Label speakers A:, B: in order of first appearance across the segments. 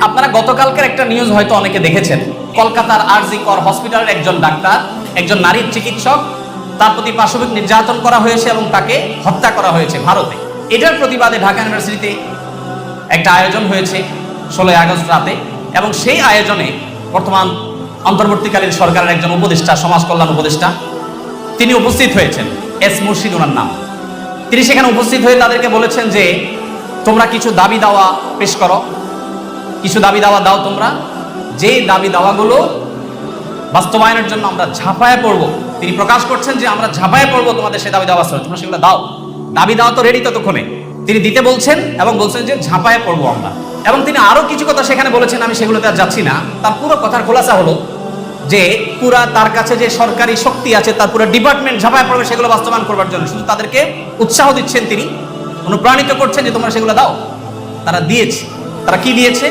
A: আপনারা গতকালকের একটা নিউজ হয়তো অনেকে দেখেছেন। কলকাতার আরজি কর হসপিটালের একজন ডাক্তার, একজন নারী চিকিৎসক, তার প্রতি পাশবিক নির্যাতন করা হয়েছে এবং তাকে হত্যা করা হয়েছে ভারতে। এটার প্রতিবাদে ঢাকা ইউনিভার্সিটিতে একটা আয়োজন হয়েছে 16 আগস্ট রাতে, এবং সেই আয়োজনে বর্তমান অন্তর্বর্তীকালীন সরকারের একজন উপদেষ্টা, সমাজ কল্যাণ উপদেষ্টা, তিনি উপস্থিত হয়েছেন। এস মুর্শিদ ওনার নাম। তিনি সেখানে উপস্থিত হয়ে তাদেরকে বলেছেন যে তোমরা কিছু দাবি দাওয়া পেশ করো, কিছু দাবি দাওয়া দাও তোমরা, যে দাবি দাওয়াগুলো বাস্তবায়নের জন্য আমরা ঝাঁপায়ে পড়ব। তিনি প্রকাশ করছেন যে আমরা ঝাঁপায়ে পড়ব তোমাদের সেই দাবি দাওয়া বাস্তবায়ন, তোমরা সেগুলো দাও। দাবি দাওয়া তো রেডি ততক্ষণে, তিনি দিতে বলছেন এবং বলছেন যে ঝাঁপায়ে পড়বো আমরা। এবং তিনি আরো কিছু কথা সেখানে বলেছেন, আমি সেগুলোতে আর যাচ্ছি না। তার পুরো কথার খোলাসা হলো যে পুরা তার কাছে যে সরকারি শক্তি আছে, তার পুরো ডিপার্টমেন্ট ঝাঁপায়ে পড়বে সেগুলো বাস্তবায়ন করবার জন্য। শুধু তাদেরকে উৎসাহ দিচ্ছেন, তিনি অনুপ্রাণিত করছেন যে তোমরা সেগুলো দাও। তারা দিয়েছে। তারা কি দিয়েছে?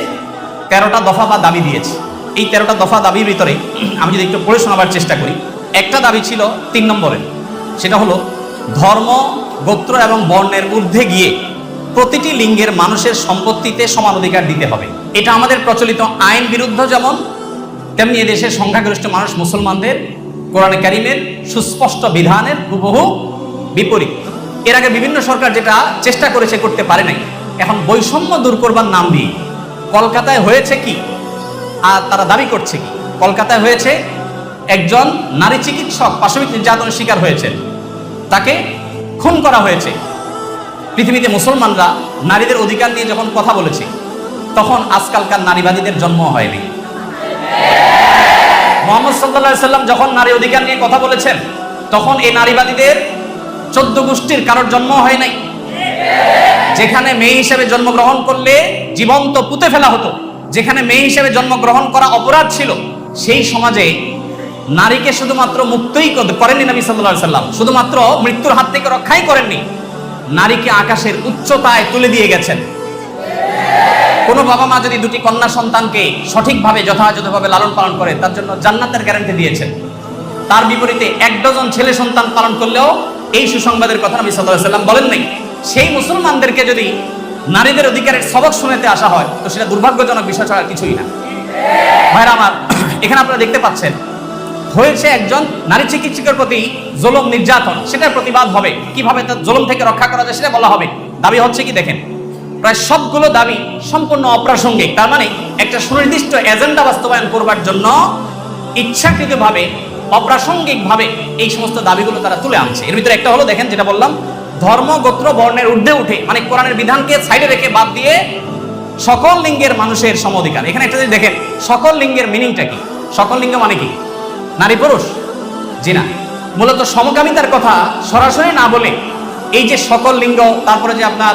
A: 13টা দফা বা দাবি দিয়েছে। এই 13টা দফা দাবির ভিতরে আমি যদি একটু পড়ে শোনাবার চেষ্টা করি, একটা দাবি ছিল 3 নম্বরে, সেটা হলো ধর্ম, গোত্র এবং বর্ণের ঊর্ধ্বে গিয়ে প্রতিটি লিঙ্গের মানুষের সম্পত্তিতে সমান অধিকার দিতে হবে। এটা আমাদের প্রচলিত আইন বিরুদ্ধ যেমন, তেমনি এদেশের সংখ্যাগরিষ্ঠ মানুষ মুসলমানদের কোরআনে কারিমের সুস্পষ্ট বিধানের হুবহু বিপরীত। এর আগে বিভিন্ন সরকার যেটা চেষ্টা করেছে, করতে পারে নাই। এখন বৈষম্য দূর করবার নাম দিয়ে কলকাতায় হয়েছে কি, আর তারা দাবি করছে কি? কলকাতায় হয়েছে একজন নারী চিকিৎসক পাশবিক নির্যাতনের শিকার হয়েছেন, তাকে খুন করা হয়েছে। পৃথিবীতে মুসলমানরা নারীদের অধিকার নিয়ে যখন কথা বলেছে, তখন আজকালকার নারীবাদীদের জন্ম হয়নি। মুহাম্মদ সাল্লাল্লাহু আলাইহি সাল্লাম যখন নারী অধিকার নিয়ে কথা বলেছেন, তখন এই নারীবাদীদের 14 গোষ্ঠীর কারোর জন্ম হয় নাই। যেখানে মেয়ে হিসেবে জন্মগ্রহণ করলে জীবন্ত পুঁতে ফেলা হতো, যেখানে মেয়ে হিসেবে জন্মগ্রহণ করা অপরাধ ছিল, সেই সমাজে নারীকে শুধুমাত্র মুক্তই করেননি নবী সাল্লাল্লাহু আলাইহি সাল্লাম, শুধুমাত্র মৃত্যুর হাত থেকে রক্ষাই করেননি, নারীকে আকাশের উচ্চতায় তুলে দিয়ে গেছেন। কোনো বাবা মা যদি দুটি কন্যা সন্তানকে সঠিকভাবে যথাযথভাবে লালন পালন করে, তার জন্য জান্নাতের গ্যারান্টি দিয়েছেন। তার বিপরীতে 1 ডজন ছেলে সন্তান পালন করলেও এই সুসংবাদের কথা নবী সাল্লাল্লাহু আলাইহি সাল্লাম বলেন নাই। সেই মুসলমানদেরকে যদি নারীদের অধিকারের সবক শোনাতে আসা হয়, তো সেটা দুর্ভাগ্যজনক বিষয় ছাড়া কিছুই না। ভাইরা আমার, এখানে আপনারা দেখতে পাচ্ছেন হয়েছে একজন নারী চিকিৎসকের প্রতি জুলুম নির্যাতন, সেটার প্রতিবাদ হবে, কিভাবে তার জুলুম থেকে রক্ষা করা যায় সেটা বলা হবে। দাবি হচ্ছে কি দেখেন, প্রায় সবগুলো দাবি সম্পূর্ণ অপ্রাসঙ্গিক। তার মানে একটা সুনির্দিষ্ট এজেন্ডা বাস্তবায়ন করবার জন্য ইচ্ছাকৃতভাবে অপ্রাসঙ্গিকভাবে এই সমস্ত দাবিগুলো তারা তুলে আনছে। এর ভিতরে একটা হলো, দেখেন যেটা বললাম, ধর্ম, গোত্র, বর্ণের ঊর্ধ্বে উঠে, মানে কোরআনের বিধানকে সাইডে রেখে বাদ দিয়ে সকল লিঙ্গের মানুষের সম অধিকার। এখানে একটা যদি দেখেন, সকল লিঙ্গের মিনিংটা কি? সকল লিঙ্গ মানে কি? নারী পুরুষ? জি না, মূলত সমকামিতার কথা সরাসরি না বলে এই যে সকল লিঙ্গ, তারপরে যে আপনার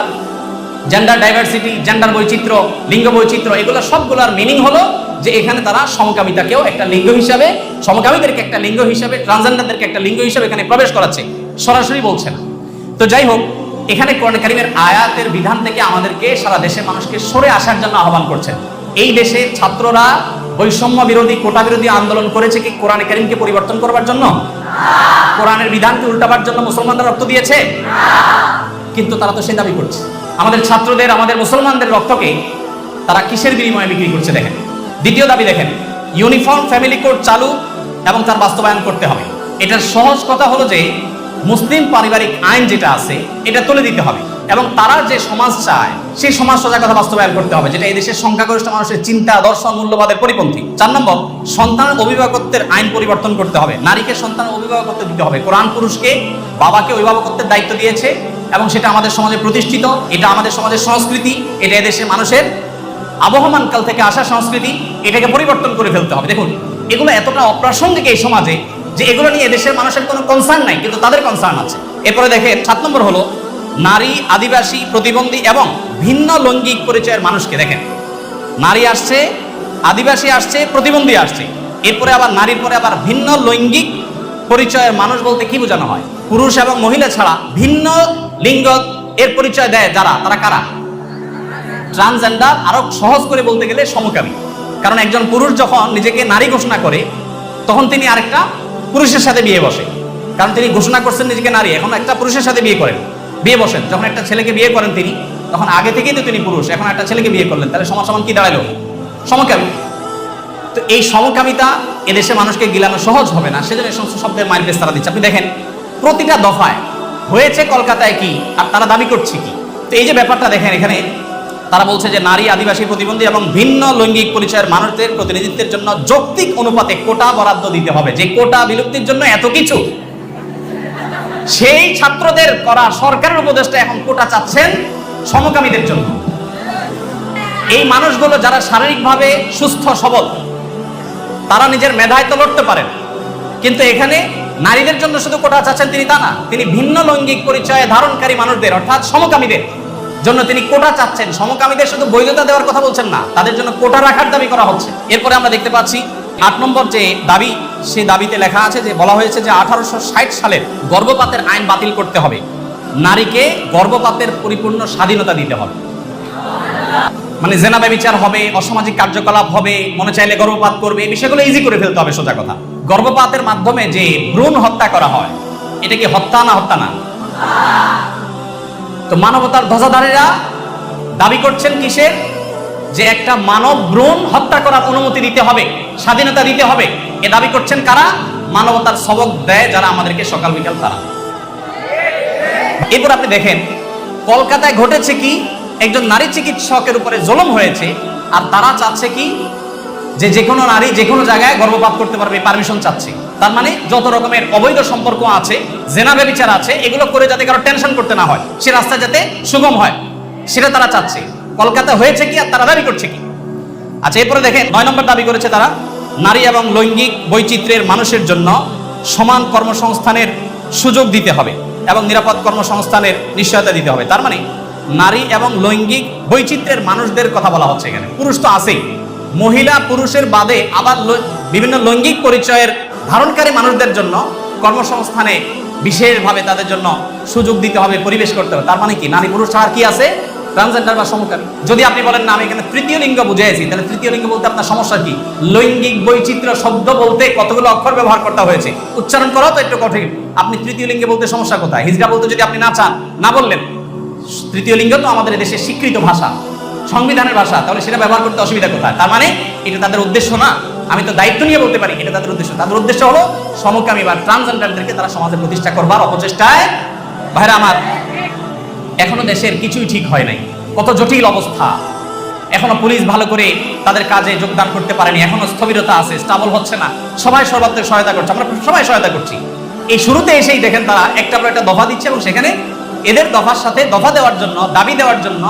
A: জেন্ডার ডাইভার্সিটি, জেন্ডার বৈচিত্র্য, লিঙ্গ বৈচিত্র্য, এগুলো সবগুলোর মিনিং হলো যে এখানে তারা সমকামিতাকেও একটা লিঙ্গ হিসাবে, সমকামীদেরকে একটা লিঙ্গ হিসাবে, ট্রান্সজেন্ডারদেরকে একটা লিঙ্গ হিসাবে এখানে প্রবেশ করাচ্ছে, সরাসরি বলছে না। তো যাই হোক, এখানে কোরআন কারীমের আয়াতের বিধান থেকে আমাদেরকে, সারা দেশের মানুষকে সরে আসার জন্য আহ্বান করছেন। এই দেশের ছাত্ররা বৈষম্য বিরোধী, কোটা বিরোধী আন্দোলন করেছে কি কোরআন কারীমকে পরিবর্তন করবার জন্য? কোরআনের বিধানকে উল্টাবার জন্য মুসলমানরা রক্ত দিয়েছে? কিন্তু তারা তো সেই দাবি করছে। আমাদের ছাত্রদের, আমাদের মুসলমানদের রক্তকে তারা কিসের বিনিময়ে বিক্রি করছে দেখেন। দ্বিতীয় দাবি দেখেন, ইউনিফর্ম ফ্যামিলি কোড চালু এবং তার বাস্তবায়ন করতে হবে। এটার সহজ কথা হলো যে মুসলিম পারিবারিক আইন যেটা আছে, এটা তুলে দিতে হবে এবং তারা যে সমাজ চায় সেই সমাজ সজাগতা বাস্তবায়ন করতে হবে, যেটা এই দেশের সংখ্যাগরিষ্ঠ মানুষের চিন্তা, দর্শন, মূল্যবাদের পরিপন্থী। 4 নম্বর, সন্তানের অভিভাবকত্বের আইন পরিবর্তন করতে হবে। নারীকে সন্তানের অভিভাবকত্ব দিতে হবে। কোরআন পুরুষকে, বাবাকে অভিভাবকত্বের দায়িত্ব দিয়েছে এবং সেটা আমাদের সমাজে প্রতিষ্ঠিত, এটা আমাদের সমাজের সংস্কৃতি, এটা এদেশের মানুষের আবহমান কাল থেকে আসা সংস্কৃতি, এটাকে পরিবর্তন করে ফেলতে হবে। দেখুন, এগুলো এতটা অপ্রাসঙ্গিক এই সমাজে যে এগুলো নিয়ে দেশের মানুষের কোনো কনসার্ন নাই, কিন্তু তাদের কনসার্ন আছে। এরপরে দেখেন 7 নম্বর হলো নারী, আদিবাসী, প্রতিবন্ধী এবং ভিন্ন লৈঙ্গিক পরিচয়ের মানুষকে। দেখেন, নারী আসছে, আদিবাসী আসছে, প্রতিবন্ধী আসছে, এরপরে আবার নারীর পরে আবার ভিন্ন লৈঙ্গিক পরিচয়ের মানুষ বলতে কি বোঝানো হয়? পুরুষ এবং মহিলা ছাড়া ভিন্ন লিঙ্গ এর পরিচয় দেয় যারা, তারা কারা? ট্রান্সজেন্ডার। আরো সহজ করে বলতে গেলে সমকামী। কারণ একজন পুরুষ যখন নিজেকে নারী ঘোষণা করে, তখন তিনি আরেকটা পুরুষের সাথে বিয়ে বসে। কারণ তিনি ঘোষণা করছেন নিজেকে নারী, এখন একটা পুরুষের সাথে বিয়ে বসেন। যখন একটা ছেলেকে বিয়ে করেন তিনি, তখন আগে থেকেই তো তিনি পুরুষ, এখন একটা ছেলেকে বিয়ে করলেন, তাহলে সমান সমান কি দাঁড়ালো? সমকামী। তো এই সমকামিতা এদেশে মানুষকে গিলানো সহজ হবে না, সেজন্য এই সমস্ত শব্দের মাইল পেস তারা দিচ্ছে। আপনি দেখেন প্রতিটা দফায় হয়েছে কলকাতায় কি আর তারা দাবি করছে কি। তো এই যে ব্যাপারটা দেখেন, এখানে তারা বলছে যে নারী, আদিবাসী, প্রতিবন্ধী এবং ভিন্ন লৈঙ্গিক পরিচয়ের মানুষদের প্রতিনিধিত্বের জন্য যৌক্তিক অনুপাতে কোটা বরাদ্দ দিতে হবে। যে কোটা বিলুপ্তির জন্য এত কিছু, সেই ছাত্রদের করা সরকারের উপদেষ্টা এখন কোটা চাচ্ছেন সমকামীদের জন্য। এই মানুষগুলো যারা শারীরিকভাবে সুস্থ সবল, তারা নিজের মেধায় তো লড়তে পারেন, কিন্তু এখানে নারীদের জন্য শুধু কোটা চাচ্ছেন তিনি তা না, তিনি ভিন্ন লৈঙ্গিক পরিচয় ধারণকারী মানুষদের অর্থাৎ সমকামীদের জন্য তিনি কোটা চাচ্ছেন। সমকামীদের শুধু বৈধতা দেওয়ার কথা বলছেন না, তাদের জন্য কোটা রাখার দাবি করা হচ্ছে। এরপরে আমরা দেখতে পাচ্ছি 8 নম্বর যে দাবি, সেই দাবিতে লেখা আছে যে বলা হয়েছে যে 1860 সালের গর্ভপাতের আইন বাতিল করতে হবে, নারীকে গর্ভপাতের পরিপূর্ণ স্বাধীনতা দিতে হবে। মানে জেনা ব্যভিচার হবে, অসামাজিক কার্যকলাপ হবে, মনে চাইলে গর্ভপাত করবে, এই বিষয়গুলো ইজি করে ফেলতে হবে। সোজা কথা, গর্ভপাতের মাধ্যমে যে ভ্রূণ হত্যা করা হয়, এটা কি হত্যা না হত্যা না? তো মানবতার ধ্বজাধারীরা দাবি করছেন কিসের? যে একটা মানব ভ্রূণ হত্যা করার অনুমতি দিতে হবে, স্বাধীনতা দিতে হবে। এ দাবি করছেন কারা? মানবতার সবক দেয় যারা আমাদেরকে সকাল বিকাল তারা। এরপর আপনি দেখেন কলকাতায় ঘটেছে কি, একজন নারী চিকিৎসকের উপরে জুলুম হয়েছে, আর তারা চাচ্ছে কি যে যে কোনো নারী যে কোনো জায়গায় গর্ভপাত করতে পারবে, পারমিশন চাচ্ছে। তার মানে যত রকমের অবৈধ সম্পর্ক আছে, জেনা ব্যভিচার আছে, এগুলো করে যাতে কারো টেনশন করতে না হয়, সে রাস্তা যাতে সুগম হয়, সেটা তারা চাচ্ছে। কলকাতা হয়েছে কি আর তারা দাবি করছে কি? আচ্ছা, এরপরে দেখেন 9 নম্বর দাবি করেছে তারা, নারী এবং লৈঙ্গিক বৈচিত্র্যের মানুষের জন্য সমান কর্মসংস্থানের সুযোগ দিতে হবে এবং নিরাপদ কর্মসংস্থানের নিশ্চয়তা দিতে হবে। তার মানে নারী এবং লৈঙ্গিক বৈচিত্র্যের মানুষদের কথা বলা হচ্ছে এখানে। পুরুষ তো আছেই, মহিলা পুরুষের বাদে আবার বিভিন্ন লৈঙ্গিক পরিচয়ের ধারণকারী মানুষদের জন্য কর্মসংস্থানে বিশেষভাবে তাদের জন্য সুযোগ দিতে হবে, পরিবেশ করতে হবে। তার মানে কি নারী পুরুষ আর কি আছে? ট্রান্সজেন্ডার বা সমকামী। যদি আপনি বলেন না আমি এখানে তৃতীয় লিঙ্গ বুঝিয়েছি, তাহলে তৃতীয় লিঙ্গ বলতে আপনার সমস্যা কি? লৈঙ্গিক বৈচিত্র্য শব্দ বলতে কতগুলো অক্ষর ব্যবহার করতে হয়েছে, উচ্চারণ করাও তো একটু কঠিন। আপনি তৃতীয় লিঙ্গে বলতে সমস্যা কোথায়? হিজড়া বলতে যদি আপনি না চান, না বললেন। তৃতীয় লিঙ্গ তো আমাদের দেশের স্বীকৃত ভাষা, সংবিধানের ভাষা, তাহলে সেটা ব্যবহার করতে অসুবিধা কোথায়? তার মানে এটা তাদের উদ্দেশ্য না। আমি তো দায়িত্ব নিয়ে বলতে পারি এটা তাদের উদ্দেশ্য। তাদের উদ্দেশ্য হলো সমকামী বা ট্রান্সজেন্ডারদেরকে তারা সমাজে প্রতিষ্ঠা করবার অপচেষ্টায়। ভাইরা আমার, এখনো দেশের কিছুই ঠিক হয় নাই, কত জটিল অবস্থা। এখনো পুলিশ ভালো করে তাদের কাজে যোগদান করতে পারেনি, এখনো স্থবিরতা আছে, স্টাবল হচ্ছে না। সবাই সর্বাত্মক সহায়তা করছে, আমরা সবাই সহায়তা করছি। এই শুরুতে এসেই দেখেন তারা একটা পর একটা দফা দিচ্ছে, এবং সেখানে এদের দফার সাথে দফা দেওয়ার জন্য, দাবি দেওয়ার জন্য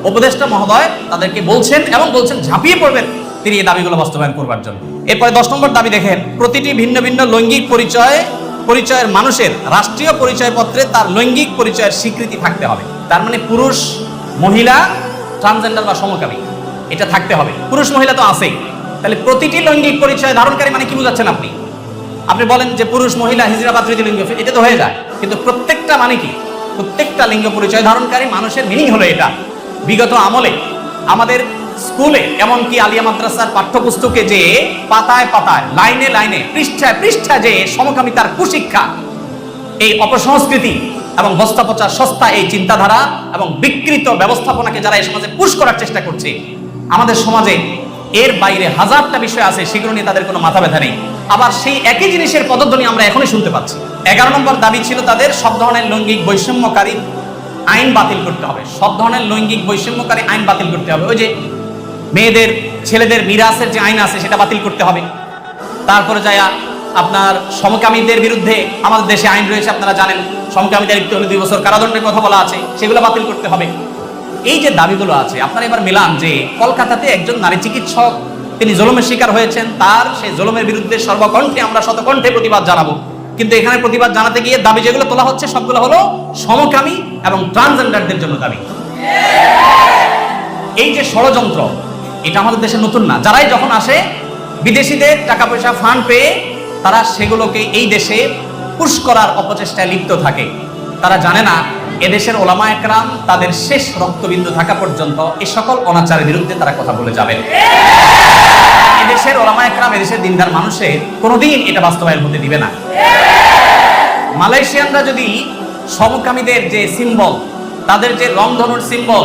A: উপদেষ্টা মহোদয় তাদেরকে বলছেন এবং বলছেন ঝাঁপিয়ে পড়বেন তিনি এই দাবিগুলো বাস্তবায়ন করবার জন্য। এরপরে 10 নম্বর দাবি দেখেন, প্রতিটি ভিন্ন ভিন্ন লৈঙ্গিক পরিচয়ের মানুষের রাষ্ট্রীয় পরিচয়পত্রে তার লৈঙ্গিক পরিচয়ের স্বীকৃতি থাকতে হবে। তার মানে পুরুষ, মহিলা, ট্রান্সজেন্ডার বা সমকামী এটা থাকতে হবে। পুরুষ মহিলা তো আছেই, তাহলে প্রতিটি লৈঙ্গিক পরিচয় ধারণকারী মানে কি বুঝাচ্ছেন আপনি? আপনি বলেন যে পুরুষ, মহিলা, হিজড়া বা তৃতীয় লিঙ্গ, এটা তো হয়ে যায়, কিন্তু প্রত্যেকটা মানে কি? প্রত্যেকটা লিঙ্গ পরিচয় ধারণকারী মানুষের মিনিং হলো এটা। বিগত আমলে আমাদের স্কুলে, এমনকি আলিয়া মাদ্রাসার পাঠ্যপুস্তকে যে পাতায় পাতায়, লাইনে লাইনে, পৃষ্ঠায় পৃষ্ঠায় যে সমকামিতার কুশিক্ষা, এই অপসংস্কৃতি এবং বস্তা পচা সস্তা এই চিন্তাধারা এবং বিকৃত ব্যবস্থাপনাকে যারা এই সমাজে পুশ করার চেষ্টা করছে, আমাদের সমাজে এর বাইরে হাজারটা বিষয় আছে, সেগুলো নিয়ে তাদের কোনো মাথা ব্যথা নেই। আবার সেই একই জিনিসের পদধ্বনি আমরা এখনই শুনতে পাচ্ছি। 11 নম্বর দাবি ছিল তাদের, সব ধরনের লৈঙ্গিক বৈষম্যকারী আইন বাতিল করতে হবে। সব ধরনের লৈঙ্গিক বৈষম্যকারী আইন বাতিল করতে হবে। ওই যে মেয়েদের, ছেলেদের মিরাসের যে আইন আছে সেটা বাতিল করতে হবে। তারপরে যায় আপনার সমকামীদের বিরুদ্ধে আমাদের দেশে আইন রয়েছে, আপনারা জানেন, সমকামীদের লিপ্ত হলে 2 বছর কারাদণ্ডের কথা বলা আছে, সেগুলো বাতিল করতে হবে। এই যে দাবিগুলো আছে, আপনারা এবার মিলান যে কলকাতাতে একজন নারী চিকিৎসক তিনি জুলুমের শিকার হয়েছেন, তার সেই জুলুমের বিরুদ্ধে সর্বকণ্ঠে আমরা শতকণ্ঠে প্রতিবাদ জানাবো। কিন্তু এখানে প্রতিবাদ জানাতে গিয়ে দাবি যেগুলো তোলা হচ্ছে সবগুলো হলো সমকামী এবং ট্রান্সজেন্ডারদের জন্য দাবি। এই যে ষড়যন্ত্র, এটা আমাদের দেশে নতুন না। যারাই যখন আসে বিদেশিদের টাকা পয়সা ফান্ড পেয়ে তারা সেগুলোকে এই দেশে পুশ করার অপচেষ্টায় লিপ্ত থাকে। তারা জানে না এদেশের ওলামা একরাম তাদের শেষ রক্তবিন্দু থাকা পর্যন্ত এই সকল অনাচারের বিরুদ্ধে তারা কথা বলে যাবেন। এদেশের ওলামা একরাম, এদেশের দিনদার মানুষের কোনোদিন এটা বাস্তবায়ন হতে দিবে না। মালয়েশিয়ানরা যদি সমকামীদের যে সিম্বল, তাদের যে রংধনুর সিম্বল,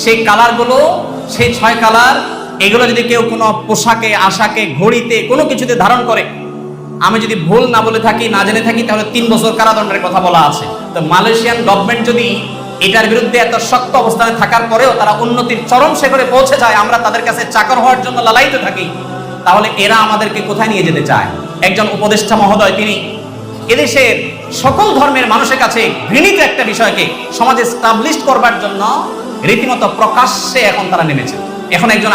A: সেই কালারগুলো, সেই 6 কালার এগুলো যদি কেউ কোনো পোশাকে, আশাকে, ঘড়িতে, কোনো কিছুতে ধারণ করে, আমি যদি ভুল না বলে থাকি, না জেনে থাকি, তাহলে 3 বছর কারাদণ্ডের কথা বলা আছে। তো মালয়েশিয়ান গভর্নমেন্ট যদি এটার বিরুদ্ধে এত শক্ত অবস্থানে থাকার পরেও তারা উন্নতির চরম শিখরে পৌঁছে যায়, আমরা তাদের কাছে চাকর হওয়ার জন্য লালায়িত থাকি, তাহলে এরা আমাদেরকে কোথায় নিয়ে যেতে চায়? একজন উপদেষ্টা মহোদয় তিনি এদেশের সকল ধর্মের মানুষের কাছে ঘৃণিত একটা বিষয়কে সমাজে স্টাবলিশ করবার জন্য রীতিমতো প্রকাশ্যে এখন তারা নেমেছে। এখন একজন